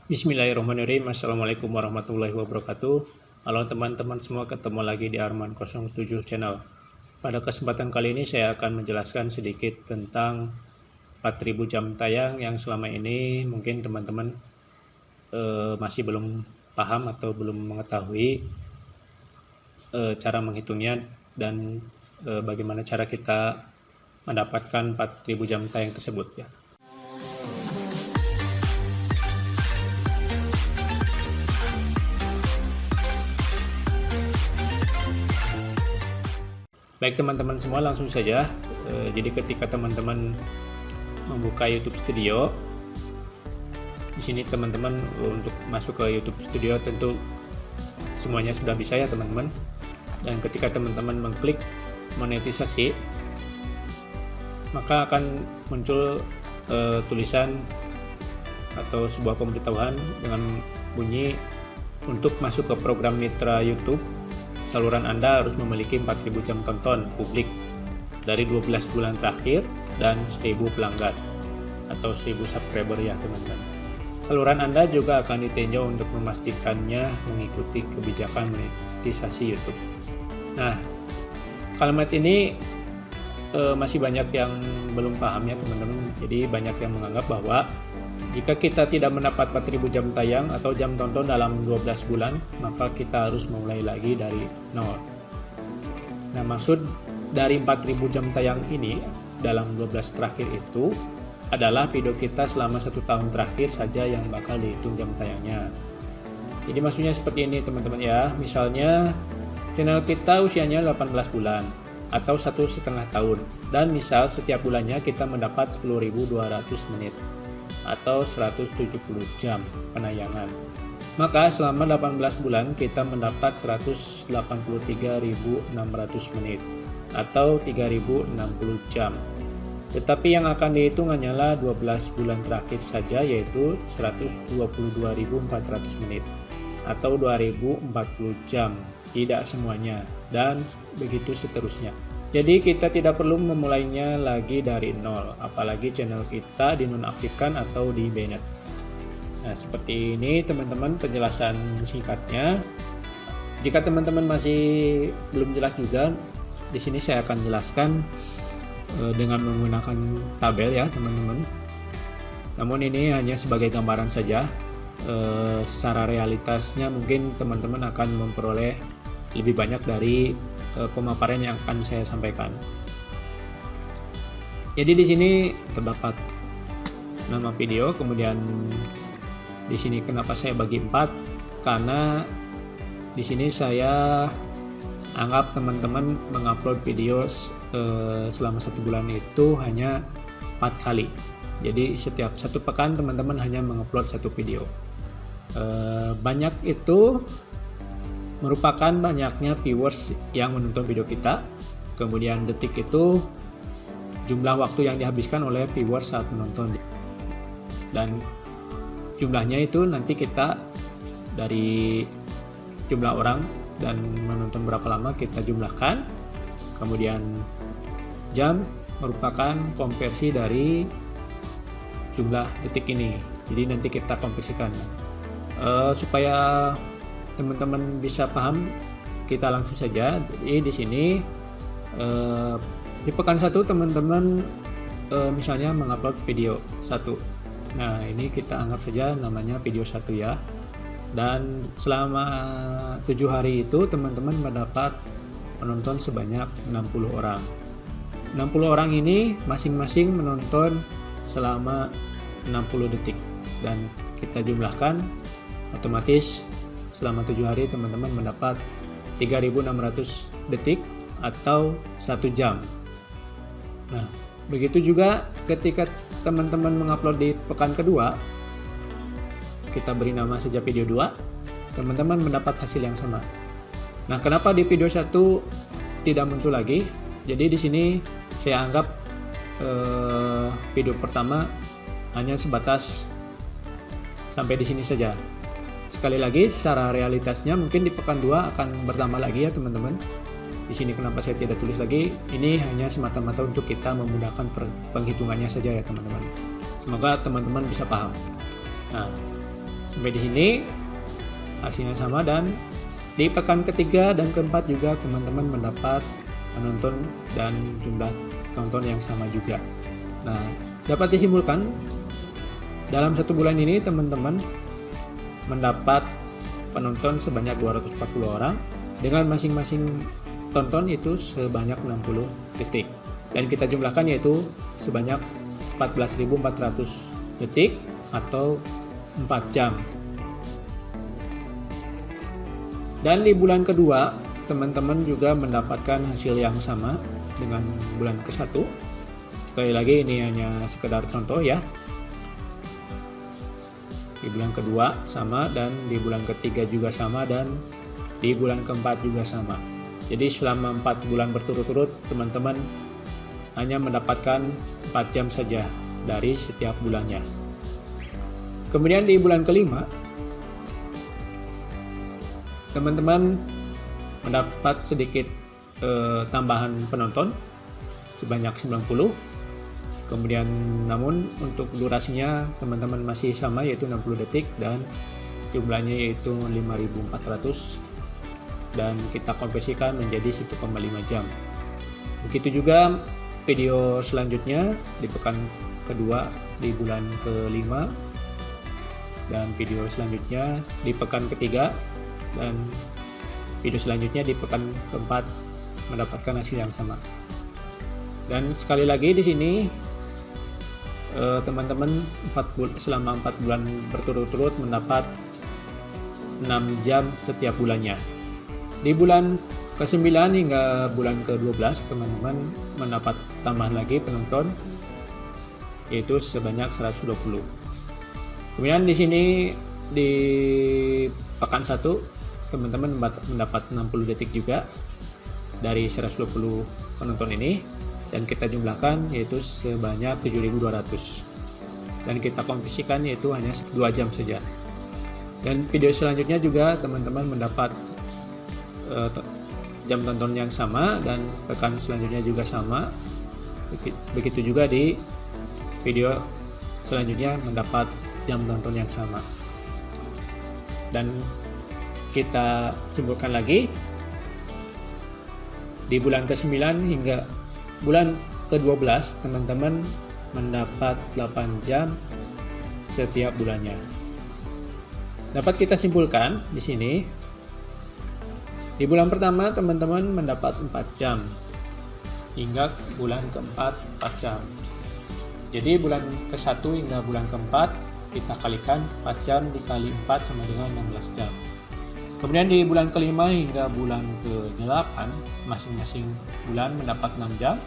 Bismillahirrahmanirrahim. Assalamualaikum warahmatullahi wabarakatuh. Halo teman-teman semua, ketemu lagi di Arman07 Channel. Pada kesempatan kali ini saya akan menjelaskan sedikit tentang 4000 jam tayang yang selama ini mungkin teman-teman masih belum paham atau belum mengetahui cara menghitungnya dan bagaimana cara kita mendapatkan 4000 jam tayang tersebut ya. Baik teman-teman semua, langsung saja. Jadi ketika teman-teman membuka YouTube Studio, di sini teman-teman untuk masuk ke YouTube Studio tentu semuanya sudah bisa ya teman-teman. Dan ketika teman-teman mengklik monetisasi, maka akan muncul tulisan atau sebuah pemberitahuan dengan bunyi untuk masuk ke program Mitra YouTube. Saluran Anda harus memiliki 4000 jam tonton publik dari 12 bulan terakhir dan 1000 pelanggan atau 1000 subscriber ya teman-teman. Saluran Anda juga akan ditinjau untuk memastikannya mengikuti kebijakan monetisasi YouTube. Nah, kalimat ini masih banyak yang belum paham ya teman-teman. Jadi banyak yang menganggap bahwa jika kita tidak mendapat 4000 jam tayang atau jam tonton dalam 12 bulan, maka kita harus mulai lagi dari nol. Nah, maksud dari 4000 jam tayang ini dalam 12 terakhir itu adalah video kita selama 1 tahun terakhir saja yang bakal dihitung jam tayangnya. Jadi maksudnya seperti ini teman-teman ya. Misalnya channel kita usianya 18 bulan atau 1,5 tahun, dan misal setiap bulannya kita mendapat 10.200 menit atau 170 jam penayangan. Maka selama 18 bulan kita mendapat 183.600 menit atau 3.060 jam. Tetapi yang akan dihitung hanyalah 12 bulan terakhir saja, yaitu 122.400 menit atau 2.040 jam, tidak semuanya, dan begitu seterusnya. Jadi kita tidak perlu memulainya lagi dari nol, apalagi channel kita dinonaktifkan atau di banned. Nah, seperti ini teman-teman penjelasan singkatnya. Jika teman-teman masih belum jelas juga, di sini saya akan jelaskan dengan menggunakan tabel ya teman-teman. Namun ini hanya sebagai gambaran saja. Secara realitasnya mungkin teman-teman akan memperoleh lebih banyak dari pemaparan yang akan saya sampaikan. Jadi di sini terdapat nama video, kemudian di sini kenapa saya bagi 4? Karena di sini saya anggap teman-teman mengupload video selama 1 bulan itu hanya 4 kali. Jadi setiap 1 pekan teman-teman hanya mengupload 1 video. Banyak itu merupakan banyaknya viewers yang menonton video kita. Kemudian detik itu jumlah waktu yang dihabiskan oleh viewers saat menonton, dan jumlahnya itu nanti kita dari jumlah orang dan menonton berapa lama kita jumlahkan. Kemudian jam merupakan konversi dari jumlah detik ini, jadi nanti kita konversikan. Supaya teman-teman bisa paham, kita langsung saja. Jadi di sini di pekan 1 teman-teman misalnya mengupload video 1. Nah, ini kita anggap saja namanya video 1 ya. Dan selama 7 hari itu teman-teman mendapat penonton sebanyak 60 orang. 60 orang ini masing-masing menonton selama 60 detik, dan kita jumlahkan, otomatis selama 7 hari teman-teman mendapat 3.600 detik atau 1 jam. Nah, begitu juga ketika teman-teman mengupload di pekan kedua, kita beri nama saja video 2, teman-teman mendapat hasil yang sama. Nah, kenapa di video 1 tidak muncul lagi? Jadi di sini saya anggap video pertama hanya sebatas sampai di sini saja. Sekali lagi, secara realitasnya mungkin di pekan 2 akan bertambah lagi ya teman-teman. Di sini kenapa saya tidak tulis lagi? Ini hanya semata-mata untuk kita memudahkan penghitungannya saja ya teman-teman. Semoga teman-teman bisa paham. Nah, Sampai di sini hasilnya sama, dan di pekan ketiga dan keempat juga teman-teman mendapat penonton dan jumlah tonton yang sama juga. Nah, dapat disimpulkan dalam 1 bulan ini teman-teman mendapat penonton sebanyak 240 orang dengan masing-masing tonton itu sebanyak 60 detik, dan kita jumlahkan yaitu sebanyak 14.400 detik atau 4 jam. Dan di bulan kedua teman-teman juga mendapatkan hasil yang sama dengan bulan ke-1. Sekali lagi ini hanya sekedar contoh ya. Di bulan kedua sama, dan di bulan ketiga juga sama, dan di bulan keempat juga sama. Jadi selama 4 bulan berturut-turut teman-teman hanya mendapatkan 4 jam saja dari setiap bulannya. Kemudian di bulan kelima teman-teman mendapat sedikit tambahan penonton sebanyak 90. Kemudian namun untuk durasinya teman-teman masih sama yaitu 60 detik dan jumlahnya yaitu 5.400, dan kita konversikan menjadi 1,5 jam. Begitu juga video selanjutnya di pekan kedua di bulan kelima, dan video selanjutnya di pekan ketiga, dan video selanjutnya di pekan keempat mendapatkan hasil yang sama. Dan sekali lagi di sini teman-teman selama 4 bulan berturut-turut mendapat 6 jam setiap bulannya. Di bulan ke-9 hingga bulan ke-12 teman-teman mendapat tambahan lagi penonton yaitu sebanyak 120. Kemudian di sini di pekan 1 teman-teman mendapat 60 detik juga dari 120 penonton ini, dan kita jumlahkan yaitu sebanyak 7.200, dan kita konversikan yaitu hanya 2 jam saja. Dan video selanjutnya juga teman-teman mendapat jam tonton yang sama, dan pekan selanjutnya juga sama. Begitu juga di video selanjutnya mendapat jam tonton yang sama. Dan kita simpulkan lagi di bulan ke-9 hingga bulan ke-12 teman-teman mendapat 8 jam setiap bulannya. Dapat kita simpulkan di sini di bulan pertama teman-teman mendapat 4 jam hingga bulan keempat 4 jam. Jadi bulan ke-1 hingga bulan keempat kita kalikan 4 jam dikali 4 sama dengan 16 jam. Kemudian di bulan kelima hingga bulan ke-8 masing-masing bulan mendapat 6 jam.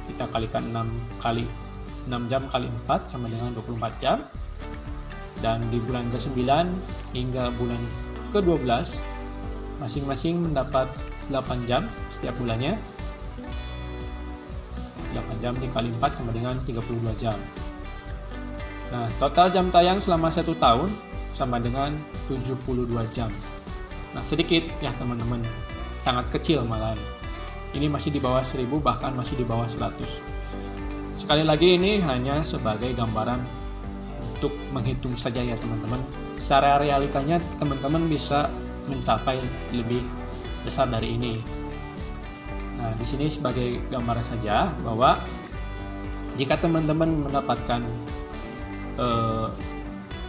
Kita kalikan 6 jam kali 4 sama dengan 24 jam. Dan di bulan ke-9 hingga bulan ke-12 masing-masing mendapat 8 jam setiap bulannya. 8 jam dikali 4 sama dengan 32 jam. Nah, total jam tayang selama 1 tahun sama dengan 72 jam. Nah, sedikit ya teman-teman, sangat kecil malahan. Ini masih di bawah 1000, bahkan masih di bawah 100. Sekali lagi ini hanya sebagai gambaran untuk menghitung saja ya teman-teman. Secara realitanya teman-teman bisa mencapai lebih besar dari ini. Nah, di sini sebagai gambaran saja bahwa jika teman-teman mendapatkan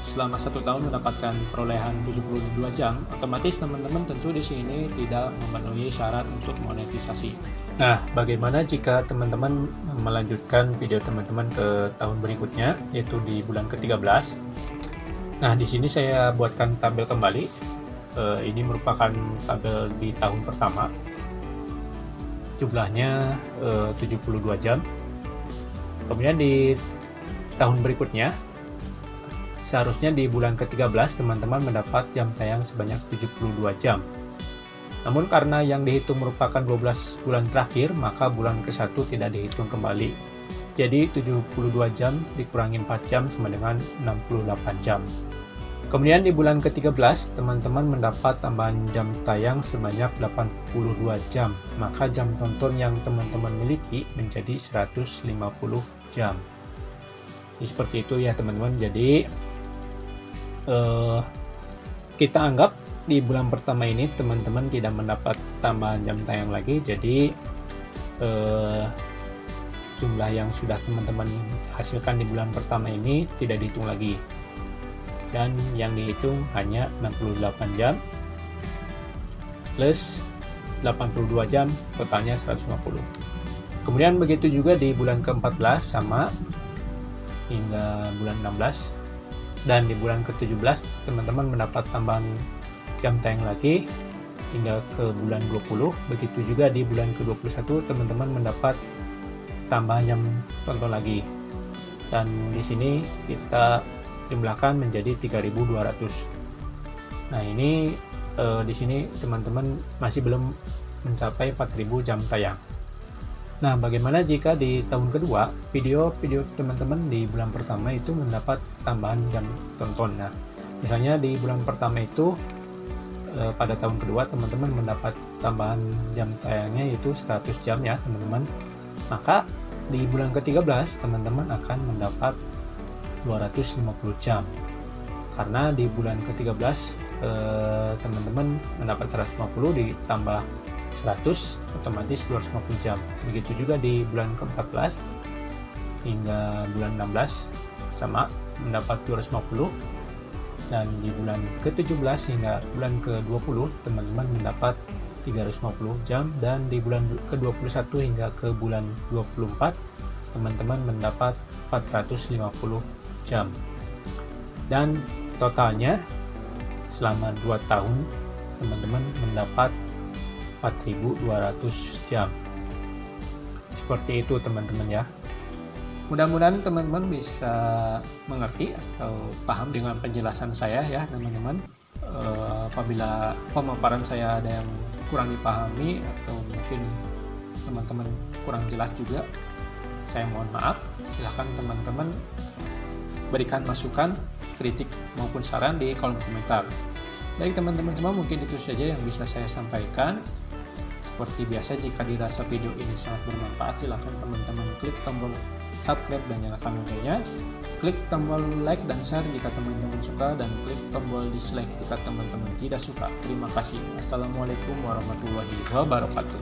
selama 1 tahun mendapatkan perolehan 72 jam, otomatis teman-teman tentu di sini tidak memenuhi syarat untuk monetisasi. Nah, bagaimana jika teman-teman melanjutkan video teman-teman ke tahun berikutnya, yaitu di bulan ke-13? Nah, di sini saya buatkan tabel kembali. Ini merupakan tabel di tahun pertama. Jumlahnya 72 jam. Kemudian di tahun berikutnya, seharusnya di bulan ke-13 teman-teman mendapat jam tayang sebanyak 72 jam. Namun karena yang dihitung merupakan 12 bulan terakhir, maka bulan ke-1 tidak dihitung kembali. Jadi 72 jam dikurangi 4 jam sama dengan 68 jam. Kemudian di bulan ke-13 teman-teman mendapat tambahan jam tayang sebanyak 82 jam. Maka jam tonton yang teman-teman miliki menjadi 150 jam. Jadi seperti itu ya teman-teman. Jadi eh, kita anggap di bulan pertama ini teman-teman tidak mendapat tambahan jam tayang lagi, jadi jumlah yang sudah teman-teman hasilkan di bulan pertama ini tidak dihitung lagi, dan yang dihitung hanya 68 jam plus 82 jam, totalnya 150. Kemudian begitu juga di bulan ke-14 sama hingga bulan 16, dan di bulan ke-17 teman-teman mendapat tambahan jam tayang lagi hingga ke bulan 20. Begitu juga di bulan ke-21 teman-teman mendapat tambahan jam tonton lagi, dan di sini kita jumlahkan menjadi 3.200. Nah, ini di sini teman-teman masih belum mencapai 4.000 jam tayang. Nah, bagaimana jika di tahun kedua video-video teman-teman di bulan pertama itu mendapat tambahan jam tonton? Nah, misalnya di bulan pertama itu pada tahun kedua teman-teman mendapat tambahan jam tayangnya yaitu 100 jam ya teman-teman. Maka di bulan ke-13 teman-teman akan mendapat 250 jam. Karena di bulan ke-13 teman-teman mendapat 150 ditambah 100 otomatis 250 jam. Begitu juga di bulan ke-14 hingga bulan 16 sama mendapat 250, dan di bulan ke-17 hingga bulan ke-20 teman-teman mendapat 350 jam, dan di bulan ke-21 hingga ke bulan 24 teman-teman mendapat 450 jam. Dan totalnya selama 2 tahun teman-teman mendapat 4.200 jam. Seperti itu teman-teman ya. Mudah-mudahan teman-teman bisa mengerti atau paham dengan penjelasan saya ya teman-teman. Apabila pemaparan saya ada yang kurang dipahami atau mungkin teman-teman kurang jelas juga, saya mohon maaf. Silahkan teman-teman berikan masukan, kritik maupun saran di kolom komentar. Baik teman-teman semua, mungkin itu saja yang bisa saya sampaikan. Seperti biasa, jika dirasa video ini sangat bermanfaat, silahkan teman-teman klik tombol subscribe dan nyalakan loncengnya. Klik tombol like dan share jika teman-teman suka, dan klik tombol dislike jika teman-teman tidak suka. Terima kasih. Assalamualaikum warahmatullahi wabarakatuh.